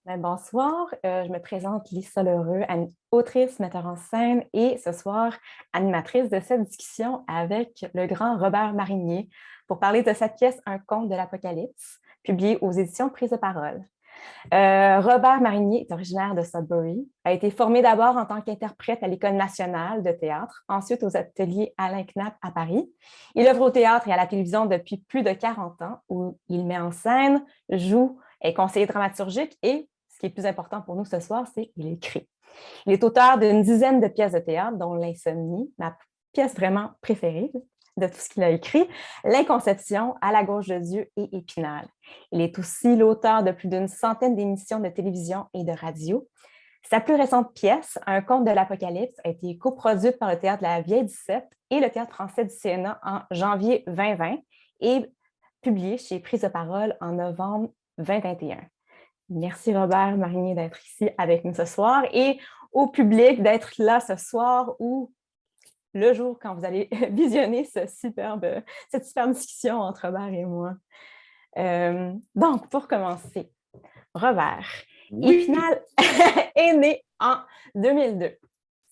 Bonsoir, je me présente Lisa Lheureux, autrice, metteur en scène et ce soir animatrice de cette discussion avec le grand Robert Marinier pour parler de sa pièce Un conte de l'Apocalypse, publiée aux éditions Prise de parole. Robert Marinier est originaire de Sudbury, a été formé d'abord en tant qu'interprète à l'École nationale de théâtre, ensuite aux ateliers Alain Knapp à Paris. Il œuvre au théâtre et à la télévision depuis plus de 40 ans, où il met en scène, joue, est conseiller dramaturgique et, ce qui est plus important pour nous ce soir, c'est qu'il écrit. Il est auteur d'une dizaine de pièces de théâtre, dont L'Insomnie, ma pièce vraiment préférée de tout ce qu'il a écrit, L'Inconception, À la gauche de Dieu et Épinal. Il est aussi l'auteur de plus d'une centaine d'émissions de télévision et de radio. Sa plus récente pièce, Un conte de l'Apocalypse, a été coproduite par le Théâtre de la Vieille 17 et le Théâtre français du Sénat en janvier 2020 et publiée chez Prise de parole en novembre 2021. Merci Robert Marinier d'être ici avec nous ce soir et au public d'être là ce soir ou le jour quand vous allez visionner cette superbe discussion entre Robert et moi. Donc, pour commencer, Robert, Oui. Épinal est né en 2002.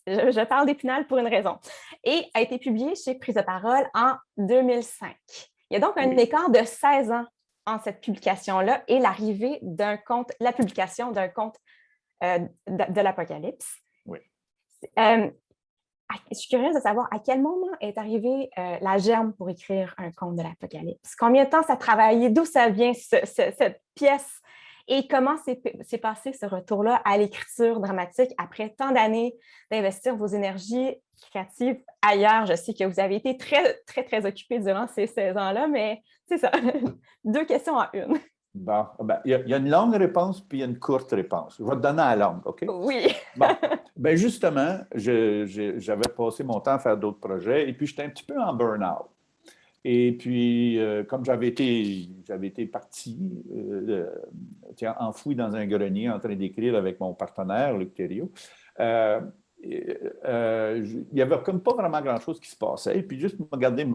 Je parle d'Épinal pour une raison. Et a été publié chez Prise de parole en 2005. Il y a donc un écart de 16 ans en cette publication-là et l'arrivée d'un conte, la publication d'un conte de l'Apocalypse. Oui. Je suis curieuse de savoir à quel moment est arrivée la germe pour écrire un conte de l'Apocalypse. Combien de temps ça a travaillé? D'où ça vient cette pièce? Et comment s'est passé ce retour-là à l'écriture dramatique après tant d'années d'investir vos énergies créatives ailleurs? Je sais que vous avez été très, très, très occupé durant ces 16 ans-là, mais c'est ça. Deux questions en une. Bon, il y a une longue réponse puis il y a une courte réponse. Je vais te donner la longue, OK? Oui. Bon, bien justement, j'avais passé mon temps à faire d'autres projets et puis j'étais un petit peu en burn-out. Et puis, comme j'avais été parti, enfoui dans un grenier en train d'écrire avec mon partenaire, Luc Thériault, il n'y avait comme pas vraiment grand-chose qui se passait. Et puis, juste pour me garder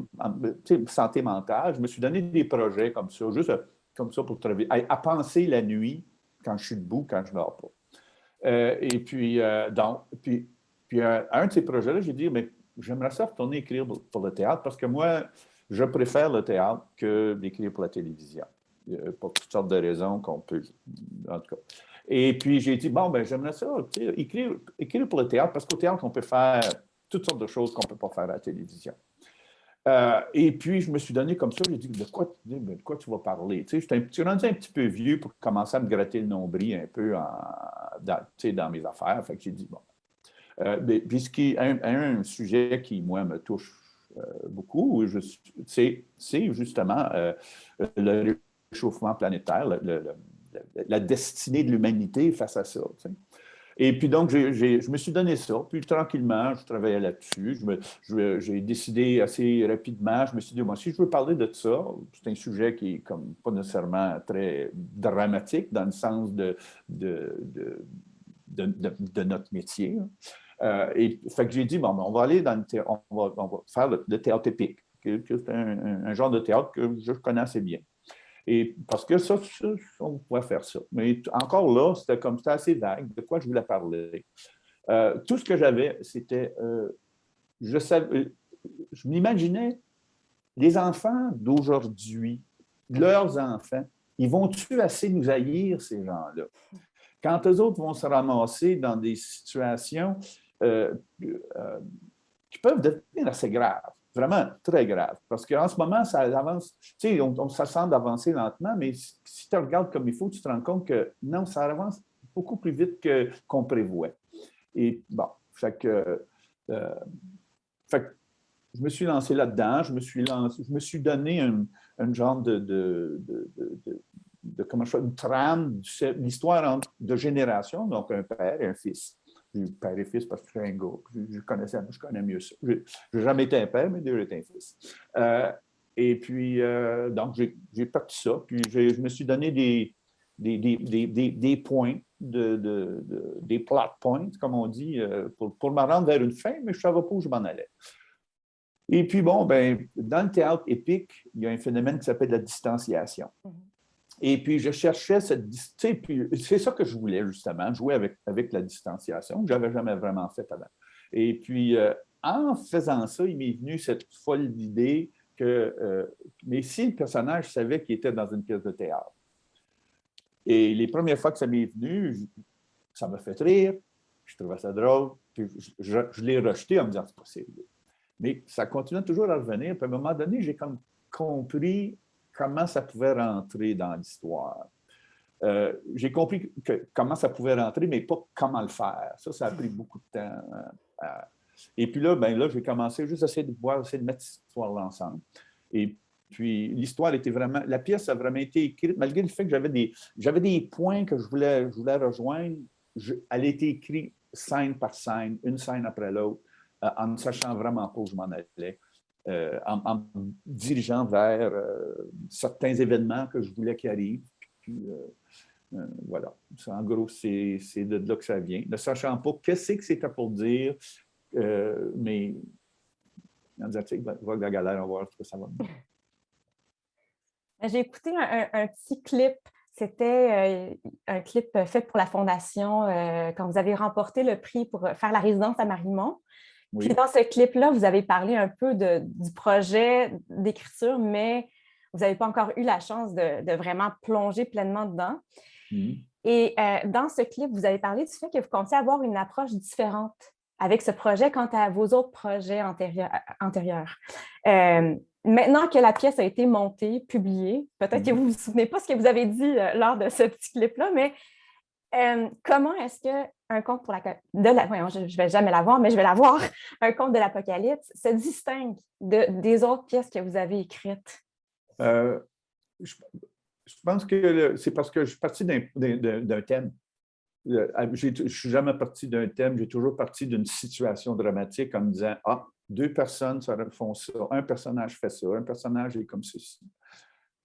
santé mentale, je me suis donné des projets comme ça, juste comme ça pour travailler, à penser la nuit quand je suis debout, quand je ne dors pas. Et puis, un de ces projets-là, j'ai dit, mais j'aimerais ça retourner écrire pour le théâtre parce que moi, je préfère le théâtre que d'écrire pour la télévision, pour toutes sortes de raisons qu'on peut, en tout cas. Et puis, j'ai dit, bon, ben j'aimerais ça, écrire pour le théâtre, parce qu'au théâtre, on peut faire toutes sortes de choses qu'on ne peut pas faire à la télévision. Et puis, je me suis donné comme ça, j'ai dit, de quoi tu vas parler? Tu sais, je suis rendu un petit peu vieux pour commencer à me gratter le nombril un peu dans mes affaires. Fait que j'ai dit, bon. Puis, un sujet qui, moi, me touche beaucoup, c'est justement le réchauffement planétaire, la destinée de l'humanité face à ça. Tu sais. Et puis donc, je me suis donné ça. Puis tranquillement, je travaillais là-dessus. J'ai décidé assez rapidement. Je me suis dit, moi, si je veux parler de ça, c'est un sujet qui est comme pas nécessairement très dramatique dans le sens de notre métier. Et fait que j'ai dit, bon, on va aller dans on va faire le théâtre épique, que c'est un genre de théâtre que je connais assez bien. Et parce que ça, on pouvait faire ça. Mais encore là, c'était assez vague de quoi je voulais parler. Tout ce que j'avais, c'était, je m'imaginais les enfants d'aujourd'hui, leurs enfants, ils vont-tu assez nous haïr, ces gens-là? Quand eux autres vont se ramasser dans des situations qui peuvent devenir assez graves, vraiment très graves. Parce qu'en ce moment, ça avance, tu sais, ça semble avancer lentement, mais si tu regardes comme il faut, tu te rends compte que non, ça avance beaucoup plus vite qu'on prévoit. Et bon, fait que je me suis lancé là-dedans, je me suis donné un genre comment je fais, une trame, l'histoire de génération, donc un père et un fils. Père et fils parce que je suis un gars, je connais mieux ça. Je n'ai jamais été un père, mais déjà été un fils. Et puis, donc, j'ai parti ça, puis je me suis donné des points, des plot points, comme on dit, pour me rendre vers une fin, mais je ne savais pas où je m'en allais. Et puis, bon, ben, dans le théâtre épique, il y a un phénomène qui s'appelle la distanciation. Et puis, je cherchais cette distanciation. Puis, c'est ça que je voulais, justement, jouer avec la distanciation, que je n'avais jamais vraiment fait avant. Et puis, en faisant ça, il m'est venu cette folle idée que, mais si le personnage savait qu'il était dans une pièce de théâtre. Et les premières fois que ça m'est venu, ça m'a fait rire, je trouvais ça drôle, puis je l'ai rejeté en me disant, c'est possible. Mais ça continuait toujours à revenir, puis à un moment donné, j'ai comme compris comment ça pouvait rentrer dans l'histoire. J'ai compris comment ça pouvait rentrer, mais pas comment le faire. Ça a pris beaucoup de temps. Et puis là, j'ai commencé juste à essayer de mettre cette histoire-là ensemble. Et puis, l'histoire était vraiment... La pièce a vraiment été écrite, malgré le fait que j'avais des points que je voulais rejoindre. Elle a été écrite scène par scène, une scène après l'autre, en ne sachant vraiment pas où je m'en allais, en me dirigeant vers certains événements que je voulais qu'ils arrivent. Puis, voilà. En gros, c'est de là que ça vient. Ne sachant pas qu'est-ce que c'était pour dire, mais en disant, tu sais, va la galère, on va voir ce que ça va. J'ai écouté un petit clip. C'était un clip fait pour la Fondation quand vous avez remporté le prix pour faire la résidence à Mariemont. Oui. Puis dans ce clip-là, vous avez parlé un peu du projet d'écriture, mais vous n'avez pas encore eu la chance de vraiment plonger pleinement dedans. Et dans ce clip, vous avez parlé du fait que vous comptiez avoir une approche différente avec ce projet quant à vos autres projets antérieurs. Maintenant que la pièce a été montée, publiée, peut-être que vous ne vous souvenez pas ce que vous avez dit lors de ce petit clip-là, mais comment est-ce qu'un conte pour voyons, je ne vais jamais la voir, mais je vais la voir, un conte de l'Apocalypse se distingue des autres pièces que vous avez écrites? Je pense que c'est parce que je suis parti d'un thème. Je ne suis jamais parti d'un thème, j'ai toujours parti d'une situation dramatique en me disant, deux personnes font ça, un personnage fait ça, un personnage est comme ceci.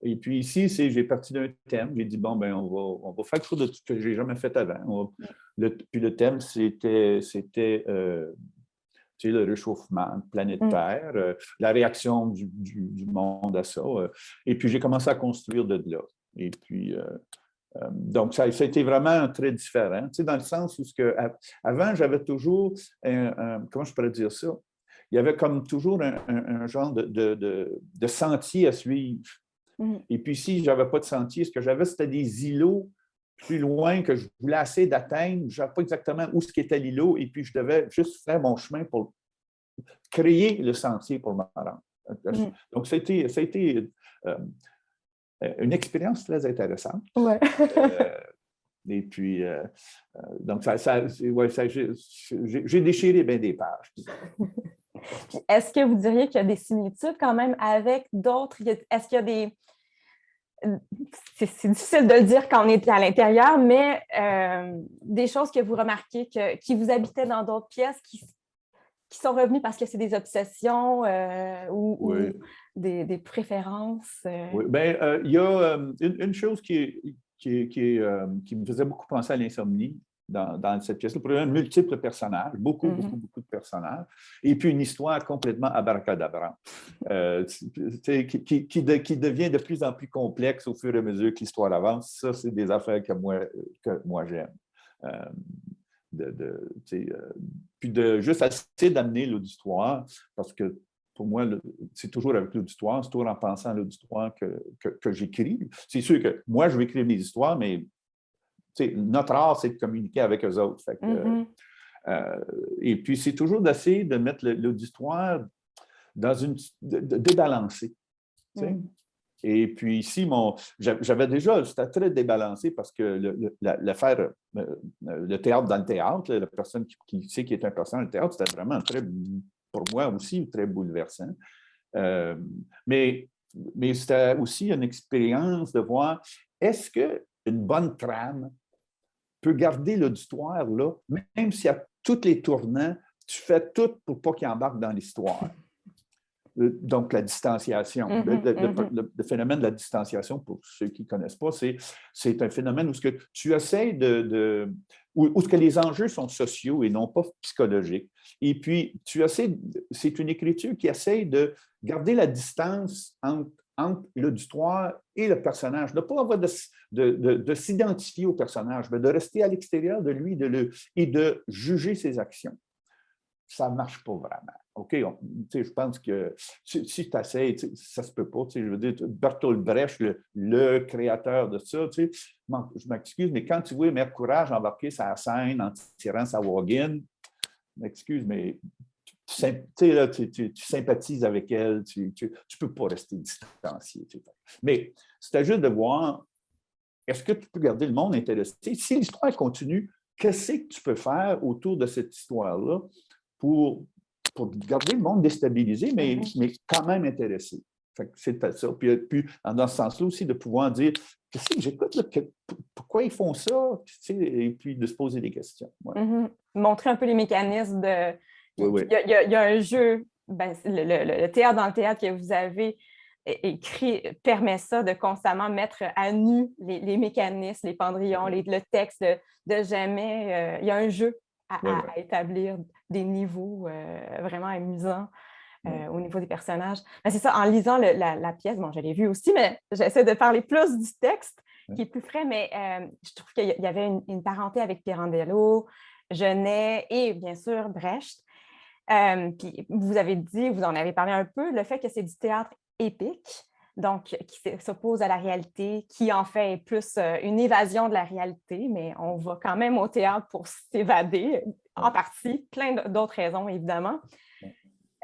Et puis ici, j'ai parti d'un thème, j'ai dit, bon, on va faire quelque chose de ce que je n'ai jamais fait avant. Puis le thème, c'était le réchauffement, planète Terre, la réaction du monde à ça. Et puis j'ai commencé à construire de là. Et puis... donc, ça a été vraiment très différent, dans le sens où avant, j'avais toujours, comment je pourrais dire ça? Il y avait comme toujours un genre de sentier à suivre. Et puis, si je n'avais pas de sentier, ce que j'avais, c'était des îlots plus loin que je voulais essayer d'atteindre. Je ne savais pas exactement où était l'îlot, et puis je devais juste faire mon chemin pour créer le sentier pour me rendre. Donc, ça a été une expérience très intéressante. Ouais. Et puis, donc, j'ai déchiré bien des pages. Est-ce que vous diriez qu'il y a des similitudes quand même avec d'autres? Est-ce qu'il y a des... C'est difficile de le dire quand on est à l'intérieur, mais des choses que vous remarquez qui vous habitaient dans d'autres pièces, qui sont revenues parce que c'est des obsessions ou des préférences? Oui, bien, il y a une chose qui me faisait beaucoup penser à l'insomnie dans cette pièce-là. Il y a multiples personnages, beaucoup de personnages, et puis une histoire complètement abracadabra, qui devient de plus en plus complexe au fur et à mesure que l'histoire avance. Ça, c'est des affaires que moi j'aime. Puis de juste essayer d'amener l'auditoire, parce que pour moi, c'est toujours avec l'auditoire, c'est toujours en pensant à l'auditoire que j'écris. C'est sûr que moi, je vais écrire des histoires, mais notre art, c'est de communiquer avec eux autres. Fait que, et puis, c'est toujours d'essayer de mettre l'auditoire dans de débalancer. Et puis ici, j'avais déjà, c'était très débalancé parce que l'affaire, le théâtre dans le théâtre, la personne qui sait qui est un personnage dans le théâtre, c'était vraiment très, pour moi aussi, très bouleversant. Mais c'était aussi une expérience de voir, est-ce qu'une bonne trame peut garder l'auditoire là, même s'il y a tous les tournants, tu fais tout pour pas qu'il embarque dans l'histoire. Donc, la distanciation. Le phénomène de la distanciation, pour ceux qui ne connaissent pas, c'est un phénomène où tu essaies où que les enjeux sont sociaux et non pas psychologiques. Et puis, c'est une écriture qui essaie de garder la distance entre l'auditoire et le personnage, de ne pas avoir de s'identifier au personnage, mais de rester à l'extérieur de lui et de juger ses actions. Ça ne marche pas vraiment. OK, je pense que si tu essaies, ça ne se peut pas. Je veux dire, Bertolt Brecht, le créateur de ça, je m'excuse, mais quand tu vois Mère Courage embarquer sa scène en tirant sa wagon, m'excuse, mais tu sympathises avec elle, tu ne peux pas rester distancié. Mais c'est juste de voir, est-ce que tu peux garder le monde intéressé? Si l'histoire continue, qu'est-ce que tu peux faire autour de cette histoire-là pour garder le monde déstabilisé, mais quand même intéressé? C'est ça. Puis, dans ce sens-là aussi, de pouvoir dire, qu'est-ce que j'écoute, pourquoi ils font ça? Et puis de se poser des questions. Ouais. Montrer un peu les mécanismes de... Oui. Il y a un jeu, le théâtre dans le théâtre que vous avez écrit permet ça, de constamment mettre à nu les mécanismes, les pendrillons, le texte, de jamais... il y a un jeu à établir des niveaux vraiment amusants au niveau des personnages. Mais c'est ça, en lisant la pièce, bon, je l'ai vue aussi, mais j'essaie de parler plus du texte qui est plus frais, mais je trouve qu'il y avait une parenté avec Pirandello, Genet et bien sûr Brecht. Puis vous avez dit, vous en avez parlé un peu, le fait que c'est du théâtre épique, donc qui s'oppose à la réalité, qui en fait est plus une évasion de la réalité, mais on va quand même au théâtre pour s'évader, en partie, plein d'autres raisons, évidemment.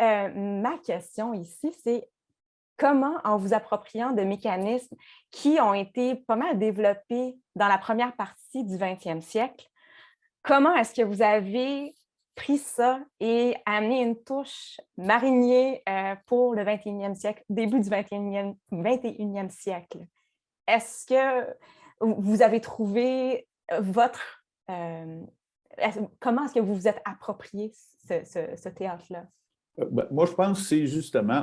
Ma question ici, c'est comment, en vous appropriant de mécanismes qui ont été pas mal développés dans la première partie du 20e siècle, comment est-ce que vous avez pris ça et amené une touche Marinier pour le 21e siècle, début du 21e siècle? Est-ce que vous avez trouvé votre... comment est-ce que vous vous êtes approprié ce théâtre-là? Moi, je pense que c'est justement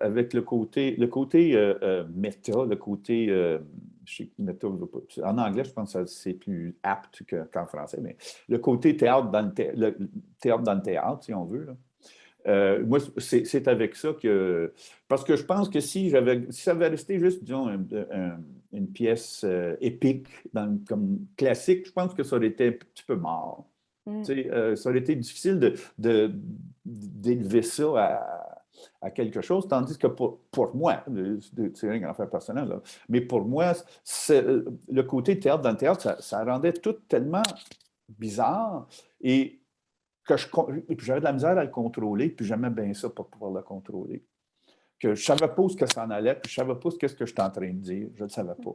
avec le côté méta, le côté, je sais que méta, en anglais, je pense que c'est plus apte qu'en français, mais le côté théâtre dans le théâtre, si on veut. Moi, c'est avec ça que... Parce que je pense que si ça avait resté juste, disons, une pièce épique, comme classique, je pense que ça aurait été un petit peu mort. Ça aurait été difficile d'élever ça à quelque chose, tandis que pour moi, c'est rien qu'en faire personnel, là, mais pour moi, le côté théâtre dans le théâtre, ça rendait tout tellement bizarre et puis j'avais de la misère à le contrôler, puis j'aimais bien ça pour pouvoir le contrôler. Que je ne savais pas où ce que ça en allait, puis je ne savais pas ce que j'étais en train de dire. Je ne le savais pas.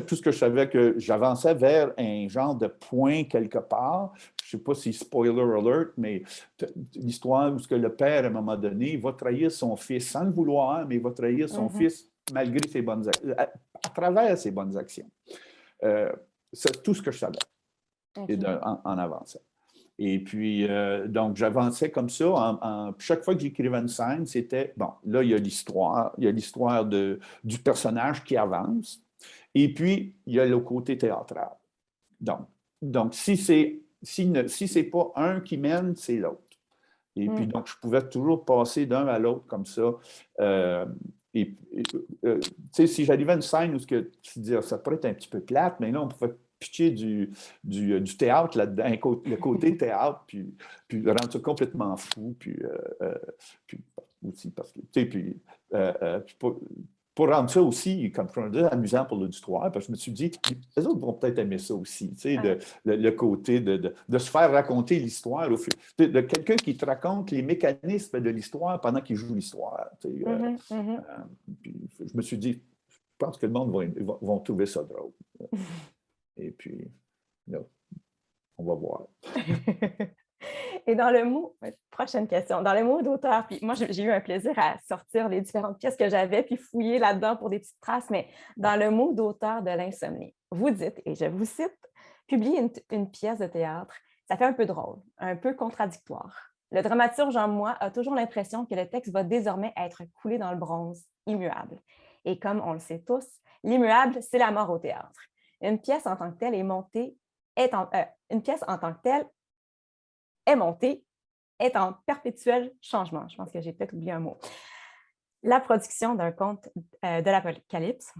Tout ce que je savais, que j'avançais vers un genre de point quelque part. Je ne sais pas si spoiler alert, mais l'histoire où le père, à un moment donné, va trahir son fils sans le vouloir, mais il va trahir son fils malgré ses bonnes actions, à travers ses bonnes actions. C'est tout ce que je savais en avançant. Et puis, donc, j'avançais comme ça. Chaque fois que j'écrivais une scène, c'était, bon, là, il y a l'histoire du personnage qui avance. Et puis, il y a le côté théâtral. Donc si c'est pas un qui mène, c'est l'autre. Et puis, donc, je pouvais toujours passer d'un à l'autre comme ça. Si j'arrivais à une scène où tu dis, ça pourrait être un petit peu plate, mais là, on pouvait pitcher du théâtre là-dedans, le côté théâtre, puis rendre ça complètement fou, puis aussi parce que, puis pour rendre ça aussi, comme je disais, amusant pour l'auditoire, parce que je me suis dit, les autres vont peut-être aimer ça aussi, le côté de se faire raconter l'histoire, de quelqu'un qui te raconte les mécanismes de l'histoire pendant qu'il joue l'histoire. Puis je me suis dit, je pense que le monde va trouver ça drôle. Et puis, là, on va voir. Et dans le mot, prochaine question, dans le mot d'auteur, puis moi j'ai eu un plaisir à sortir les différentes pièces que j'avais, puis fouiller là-dedans pour des petites traces, mais dans le mot d'auteur de l'insomnie, vous dites, et je vous cite, publier une pièce de théâtre, ça fait un peu drôle, un peu contradictoire. Le dramaturge en moi a toujours l'impression que le texte va désormais être coulé dans le bronze, immuable. Et comme on le sait tous, l'immuable, c'est la mort au théâtre. Une pièce en tant que telle est montée, une pièce en tant que telle est montée, est en perpétuel changement. Je pense que j'ai peut-être oublié un mot. La production d'un conte de l'Apocalypse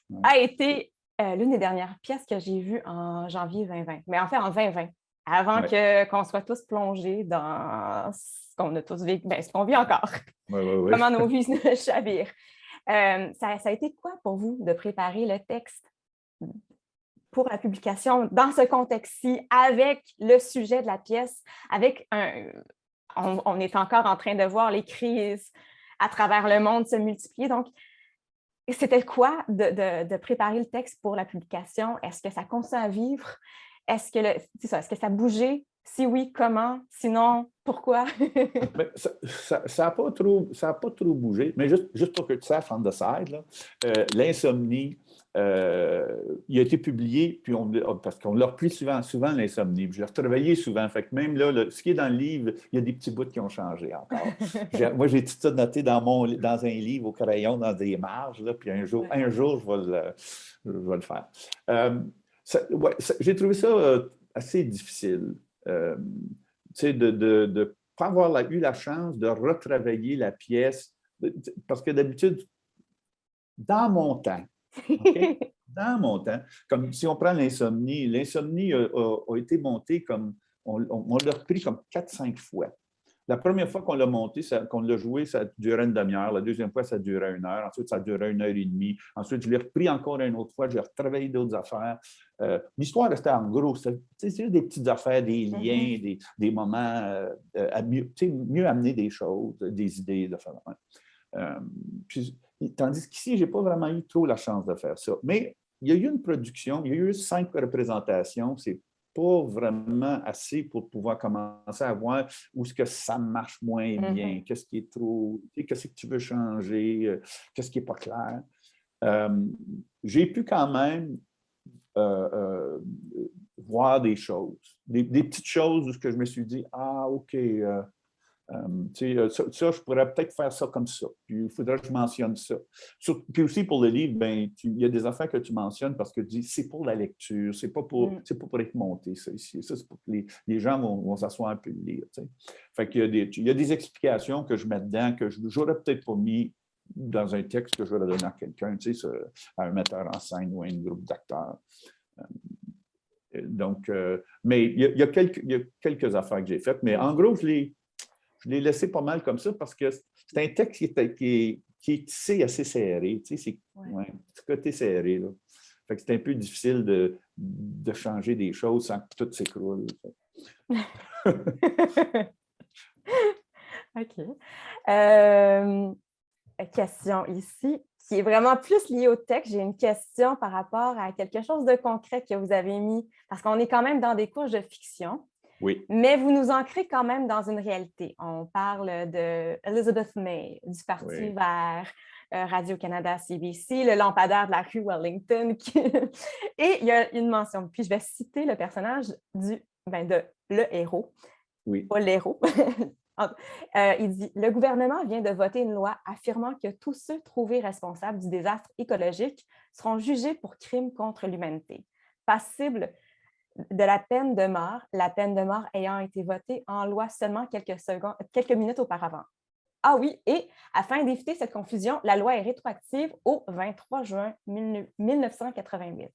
Ouais. a été l'une des dernières pièces que j'ai vues en janvier 2020. Mais en fait, en 2020, avant Ouais. qu'on soit tous plongés dans ce qu'on a tous vécu, ce qu'on vit encore, Ouais, ouais, ouais. comment nos vies chavirent. Ça a été quoi pour vous de préparer le texte pour la publication dans ce contexte-ci, avec le sujet de la pièce, avec on est encore en train de voir les crises à travers le monde se multiplier. Donc, c'était quoi de préparer le texte pour la publication? Est-ce que ça continue à vivre? Est-ce que, est-ce que ça bougeait? Si oui, comment? Sinon, pourquoi? Mais ça n'a pas trop bougé, mais juste pour que tu saches, on the side, là, l'insomnie, il a été publié, puis parce qu'on l'a repris souvent l'insomnie, puis je l'ai retravaillé souvent, fait que même là, ce qui est dans le livre, il y a des petits bouts qui ont changé encore. Moi, j'ai tout ça noté dans un livre au crayon, dans des marges, là, puis un jour, je vais le faire. J'ai trouvé ça assez difficile. De ne pas avoir eu la chance de retravailler la pièce, parce que d'habitude, dans mon temps, okay? Dans mon temps, comme si on prend l'insomnie a été montée comme, on l'a repris comme 4-5 fois. La première fois qu'on l'a monté, qu'on l'a joué, ça durait une demi-heure. La deuxième fois, ça durait 1 heure. Ensuite, ça durait 1 heure et demie. Ensuite, je l'ai repris encore une autre fois. J'ai retravaillé d'autres affaires. L'histoire restait en gros. C'est juste des petites affaires, des liens, des moments à mieux amener des choses, des idées. Tandis qu'ici, je n'ai pas vraiment eu trop la chance de faire ça. Mais il y a eu une production, il y a eu 5 représentations. C'est pas vraiment assez pour pouvoir commencer à voir où est-ce que ça marche moins bien, qu'est-ce qui est trop, qu'est-ce que tu veux changer, qu'est-ce qui n'est pas clair. J'ai pu quand même voir des choses, des petites choses où je me suis dit, ah, OK, ça, je pourrais peut-être faire ça comme ça. Puis il faudrait que je mentionne ça. Puis aussi pour le livre, il y a des affaires que tu mentionnes parce que tu dis c'est pour la lecture, c'est pas pour être monté, ça ici. Ça, c'est pour que les gens vont s'asseoir un peu et lire. Fait qu'il il y a des explications que je mets dedans que je n'aurais peut-être pas mis dans un texte que je vais donner à quelqu'un, à un metteur en scène ou à un groupe d'acteurs. Donc, mais il y a quelques affaires que j'ai faites, mais en gros, je l'ai laissé pas mal comme ça parce que c'est un texte qui est tissé assez serré. C'est un petit côté serré. Là. Fait que c'est un peu difficile de changer des choses sans que tout s'écroule. OK. Question ici, qui est vraiment plus liée au texte. J'ai une question par rapport à quelque chose de concret que vous avez mis, parce qu'on est quand même dans des couches de fiction. Oui. Mais vous nous ancrez quand même dans une réalité. On parle de Elizabeth May, du Parti vert, Radio-Canada, CBC, le lampadaire de la rue Wellington. Et il y a une mention. Puis je vais citer le personnage de le héros, pas l'héros. Il dit « Le gouvernement vient de voter une loi affirmant que tous ceux trouvés responsables du désastre écologique seront jugés pour crimes contre l'humanité, passibles de la peine de mort ayant été votée en loi seulement quelques minutes auparavant. » Ah oui, et afin d'éviter cette confusion, la loi est rétroactive au 23 juin 1988.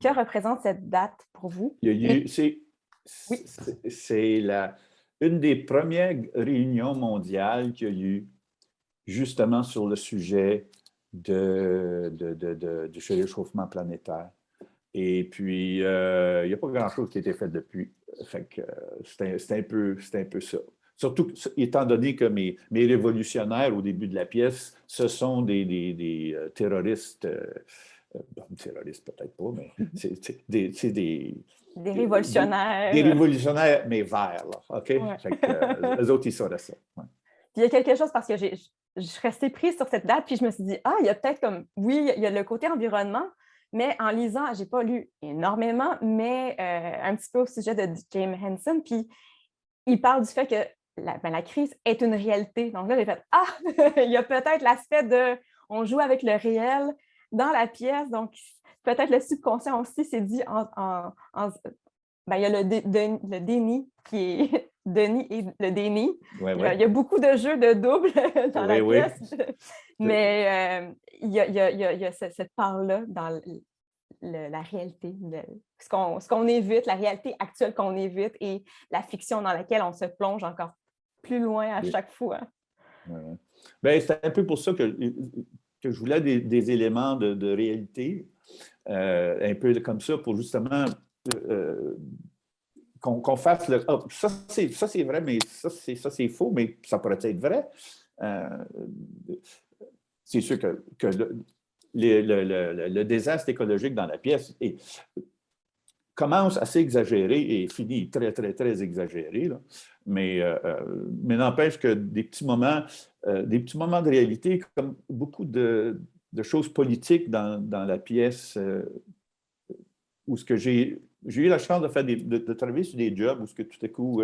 Que représente cette date pour vous? C'est une des premières réunions mondiales qu'il y a eu justement sur le sujet du réchauffement planétaire. Et puis, il n'y a pas grand-chose qui a été fait depuis. Fait que c'est un peu ça. Surtout étant donné que mes révolutionnaires au début de la pièce, ce sont des terroristes, terroristes peut-être pas, mais c'est des révolutionnaires. Des révolutionnaires, mais verts, là, OK? Ouais. Fait que, eux autres, ils sauraient ça. Ouais. Puis il y a quelque chose, parce que je suis restée prise sur cette date, puis je me suis dit, il y a peut-être comme, oui, il y a le côté environnement, mais en lisant, je n'ai pas lu énormément, mais un petit peu au sujet de James Hansen, puis il parle du fait que la crise est une réalité. Donc là, j'ai fait, il y a peut-être l'aspect de, on joue avec le réel dans la pièce, donc peut-être le subconscient aussi s'est dit, il y a le déni qui est Denis et le déni. Ouais, Il y a beaucoup de jeux de double dans la oui. pièce, mais il y a cette part-là dans la réalité, ce qu'on évite, la réalité actuelle qu'on évite et la fiction dans laquelle on se plonge encore plus loin à chaque fois. Ouais. Ben, c'est un peu pour ça que je voulais des éléments de réalité, un peu comme ça, pour justement qu'on fasse le... Oh, ça, c'est vrai, mais ça, c'est faux, mais ça pourrait être vrai. C'est sûr que le désastre écologique dans la pièce commence assez exagéré et finit très, très, très exagéré. Là. Mais n'empêche que des petits moments de réalité, comme beaucoup de choses politiques dans la pièce, où ce que j'ai eu la chance de faire de travailler sur des jobs où ce que tout à coup,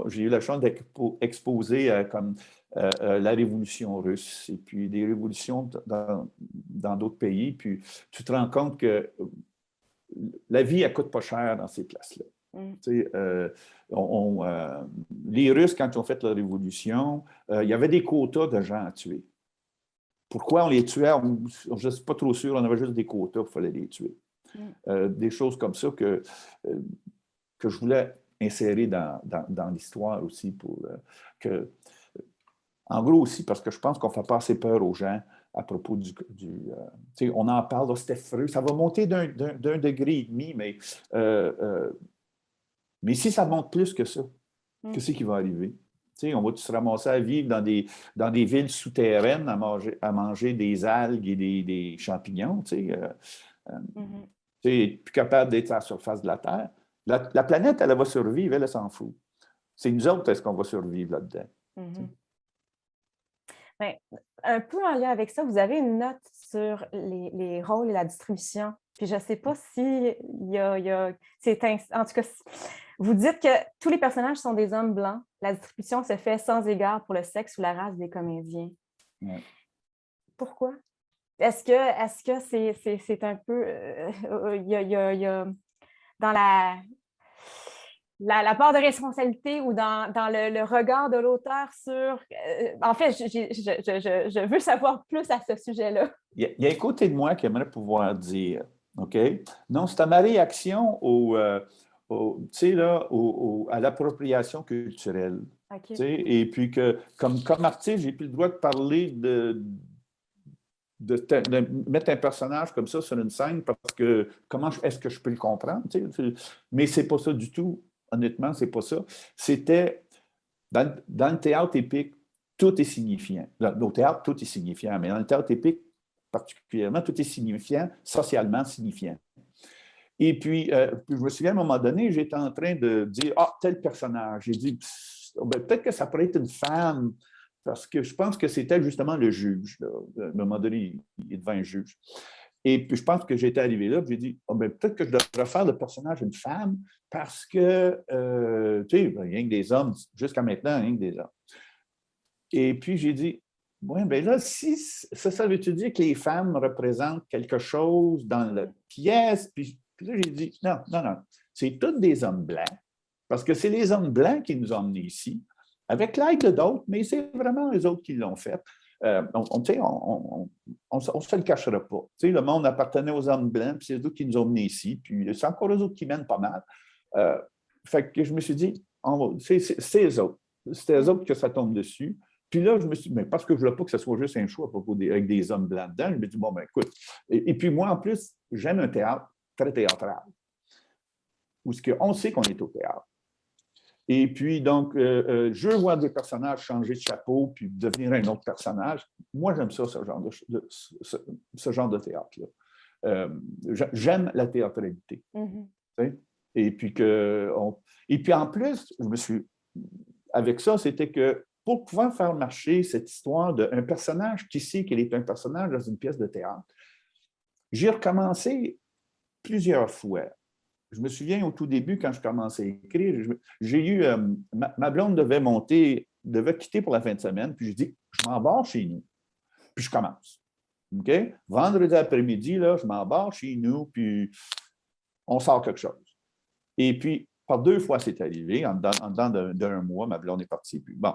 j'ai eu la chance d'exposer comme la révolution russe et puis des révolutions dans d'autres pays. Puis tu te rends compte que la vie, elle ne coûte pas cher dans ces places-là. Les Russes, quand ils ont fait la révolution, il y avait des quotas de gens à tuer. Pourquoi on les tuait? Je ne suis pas trop sûr, on avait juste des quotas, il fallait les tuer. Des choses comme ça que je voulais insérer dans l'histoire aussi pour en gros aussi, parce que je pense qu'on ne fait pas assez peur aux gens à propos on en parle, là, c'était frais, ça va monter d'un degré et demi, mais si ça monte plus que ça, qu'est-ce qui va arriver? On va se ramasser à vivre dans des villes souterraines à manger des algues et des champignons, plus capable d'être à la surface de la Terre. La planète, elle va survivre, elle s'en fout. C'est nous autres, est-ce qu'on va survivre là-dedans? Bien, un peu en lien avec ça, vous avez une note sur les rôles et la distribution. Puis je ne sais pas si en tout cas, vous dites que tous les personnages sont des hommes blancs. La distribution se fait sans égard pour le sexe ou la race des comédiens. Ouais. Pourquoi? Est-ce que c'est un peu... Il y a dans la part de responsabilité ou dans le regard de l'auteur sur... en fait, je veux savoir plus à ce sujet-là. Il y a un côté de moi qui aimerait pouvoir dire, OK? Non, c'est à ma réaction à l'appropriation culturelle. Okay. Et puis que, comme artiste, j'ai plus le droit de parler de mettre un personnage comme ça sur une scène parce que comment est-ce que je peux le comprendre? Mais c'est pas ça du tout. Honnêtement, c'est pas ça. C'était dans le théâtre épique, tout est signifiant. Au théâtre, tout est signifiant, mais dans le théâtre épique, particulièrement, tout est signifiant, socialement signifiant. Et puis, je me souviens, à un moment donné, j'étais en train de dire « Ah, tel personnage ». J'ai dit peut-être que ça pourrait être une femme, parce que je pense que c'était justement le juge. Là. À un moment donné, il est devant un juge. Et puis, je pense que j'étais arrivé là, puis j'ai dit peut-être que je devrais faire le personnage une femme, parce que, tu sais, rien que des hommes, jusqu'à maintenant, rien que des hommes. Et puis, j'ai dit oui, bien là, si ça veut-tu dire que les femmes représentent quelque chose dans la pièce? Puis là, j'ai dit non, c'est tous des hommes blancs, parce que c'est les hommes blancs qui nous ont emmenés ici, avec l'aide d'autres, mais c'est vraiment les autres qui l'ont fait. On ne se le cachera pas. Le monde appartenait aux hommes blancs, puis c'est eux qui nous ont menés ici, puis c'est encore eux autres qui mènent pas mal. Fait que je me suis dit, c'est eux autres. C'est eux autres que ça tombe dessus. Puis là, je me suis dit, mais parce que je ne voulais pas que ce soit juste un choix avec des hommes blancs dedans, je me suis dit, bon, ben écoute. Et puis moi, en plus, j'aime un théâtre très théâtral, où on sait qu'on est au théâtre. Et puis, donc, je veux voir des personnages changer de chapeau puis devenir un autre personnage. Moi, j'aime ça, ce genre de théâtre-là. J'aime la théâtralité. Et puis, en plus, avec ça, c'était que pour pouvoir faire marcher cette histoire d'un personnage qui sait qu'il est un personnage dans une pièce de théâtre, j'ai recommencé plusieurs fois. Je me souviens au tout début, quand je commençais à écrire, j'ai eu... ma blonde devait quitter pour la fin de semaine, puis je dis, je m'en vais chez nous. Puis je commence. OK? Vendredi après-midi, là, je m'en vais chez nous, puis on sort quelque chose. Et puis, par 2 fois, c'est arrivé. En dedans d'un mois, ma blonde est partie. Puis, bon.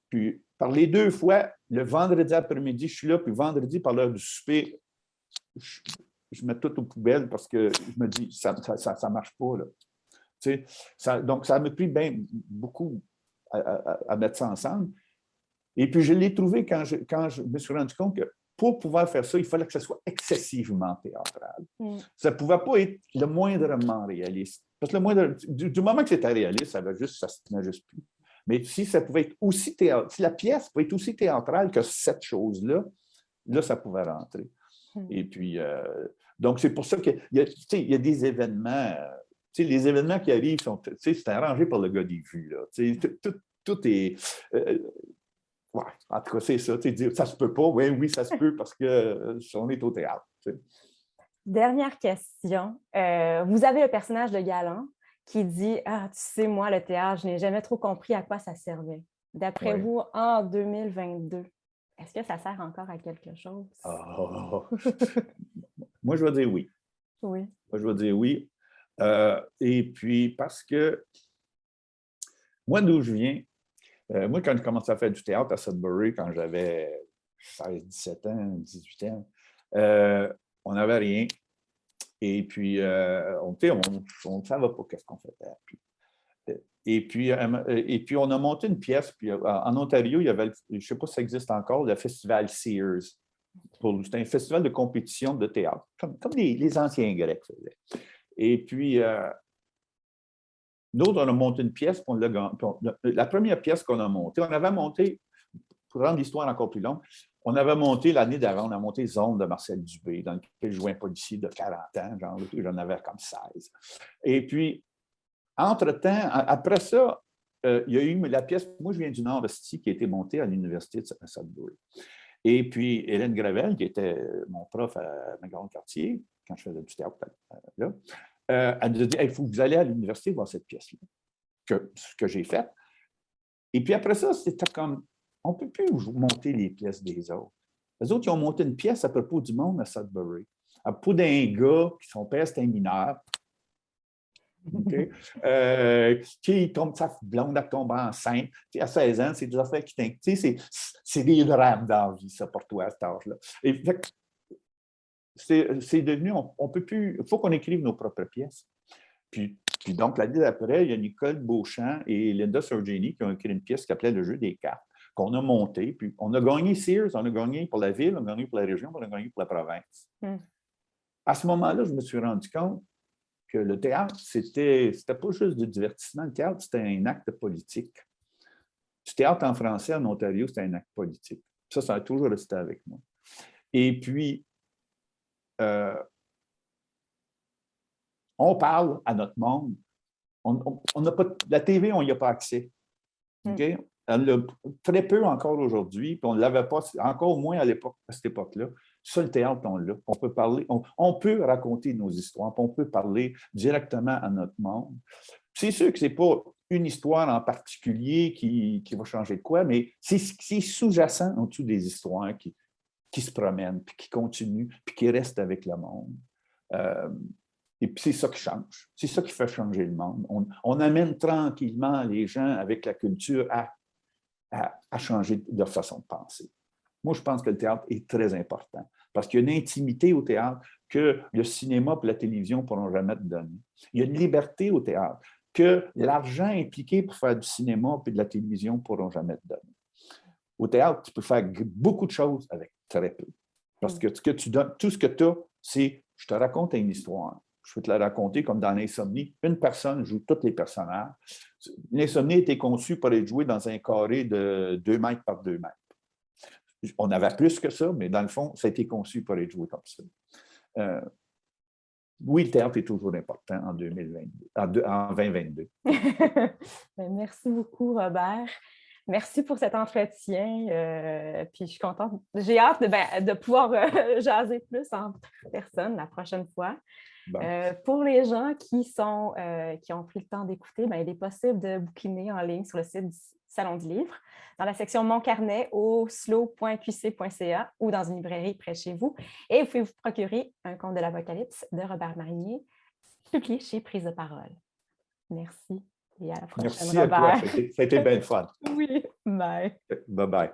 Puis, par les 2 fois, le vendredi après-midi, je suis là, puis vendredi, par l'heure du souper, je mets tout aux poubelles parce que je me dis, ça ne marche pas, là. Tu sais, donc, ça m'a pris bien beaucoup à mettre ça ensemble. Et puis, je l'ai trouvé quand je me suis rendu compte que pour pouvoir faire ça, il fallait que ce soit excessivement théâtral. Ça ne pouvait pas être le moindrement réaliste. Parce que du moment que c'était réaliste, ça ne se tenait juste plus. Mais si ça pouvait être aussi si la pièce pouvait être aussi théâtrale que cette chose-là, là, ça pouvait rentrer. Et puis, donc, c'est pour ça qu'il y a des événements. Les événements qui arrivent, c'est arrangé par le gars des vues. Là. Tout est. Ouais, en tout cas, c'est ça. Dire ça se peut pas. Oui, ça se peut parce qu'on est au théâtre. Dernière question. Vous avez le personnage de Galant qui dit « Ah, tu sais, moi, le théâtre, je n'ai jamais trop compris à quoi ça servait. » D'après vous, en 2022, est-ce que ça sert encore à quelque chose? Moi, je vais dire oui. Oui. Moi, je vais dire oui. Et puis, parce que moi, d'où je viens, moi, quand j'ai commencé à faire du théâtre à Sudbury, quand j'avais 16, 17 ans, 18 ans, on n'avait rien. Et puis, on ne savait pas qu'est-ce qu'on faisait. Et puis, on a monté une pièce. Puis, en Ontario, il y avait, je ne sais pas si ça existe encore, le festival Sears. C'était un festival de compétition de théâtre, comme les anciens Grecs faisaient. Et puis, nous, on a monté une pièce, puis la première pièce qu'on a montée, on avait monté, pour rendre l'histoire encore plus longue, on avait monté l'année d'avant, on a monté Zone de Marcel Dubé, dans lequel je jouais un policier de 40 ans, j'en avais comme 16. Et puis, entre-temps, après ça, il y a eu la pièce, moi je viens du Nord-Esti, qui a été montée à l'Université de Sudbury. Et puis, Hélène Gravel, qui était mon prof à Macron-Cartier, quand je faisais du théâtre là, elle nous a dit, il faut que vous allez à l'université voir cette pièce-là, ce que j'ai fait. Et puis après ça, c'était comme, on ne peut plus monter les pièces des autres. Les autres, ils ont monté une pièce à propos du monde à Sudbury, à propos d'un gars qui, son père, c'était un mineur, okay? Qui tombe, sa blonde, elle tombe enceinte. T'sais, à 16 ans, c'est des affaires qui t'inquiètent. C'est des drames dans la vie, ça, pour toi, à cet âge-là. Et c'est devenu, on peut plus, il faut qu'on écrive nos propres pièces. Puis donc, l'année d'après, il y a Nicole Beauchamp et Linda Sorgini qui ont écrit une pièce qui s'appelait Le jeu des cartes, qu'on a montée. Puis on a gagné Sears, on a gagné pour la ville, on a gagné pour la région, on a gagné pour la province. À ce moment-là, je me suis rendu compte que le théâtre, c'était pas juste du divertissement. Le théâtre, c'était un acte politique. Du théâtre en français en Ontario, c'était un acte politique. Ça a toujours resté avec moi. Et puis, on parle à notre monde. On n'a pas, la TV, on n'y a pas accès. Okay? Très peu encore aujourd'hui, puis on ne l'avait pas, encore moins à cette époque-là. Ça, le théâtre, on l'a. On peut parler, on peut raconter nos histoires, puis on peut parler directement à notre monde. C'est sûr que ce n'est pas une histoire en particulier qui va changer de quoi, mais c'est sous-jacent en dessous des histoires qui se promènent, puis qui continuent, puis qui restent avec le monde. Et puis c'est ça qui change. C'est ça qui fait changer le monde. On amène tranquillement les gens avec la culture à changer leur façon de penser. Moi, je pense que le théâtre est très important parce qu'il y a une intimité au théâtre que le cinéma et la télévision ne pourront jamais te donner. Il y a une liberté au théâtre que l'argent impliqué pour faire du cinéma et de la télévision ne pourront jamais te donner. Au théâtre, tu peux faire beaucoup de choses avec très peu. Parce que ce que tu donnes, tout ce que tu as, c'est je te raconte une histoire. Je peux te la raconter comme dans l'Insomnie. Une personne joue tous les personnages. L'Insomnie a été conçue pour être jouée dans un carré de 2 mètres par 2 mètres. On avait plus que ça, mais dans le fond, ça a été conçu pour être joué comme ça. Oui, le théâtre est toujours important en 2022. Merci beaucoup, Robert. Merci pour cet entretien. Puis je suis contente. J'ai hâte de pouvoir jaser plus en personne la prochaine fois. Bon. Pour les gens qui ont pris le temps d'écouter, il est possible de bookiner en ligne sur le site du Salon du Livre, dans la section Mon carnet au slow.qc.ca ou dans une librairie près de chez vous. Et vous pouvez vous procurer un conte de l'Apocalypse de Robert Marinier, publié chez Prise de parole. Merci et à la prochaine, Merci à toi. Robert. Ça a été bien le fun. Oui, bye. Bye bye.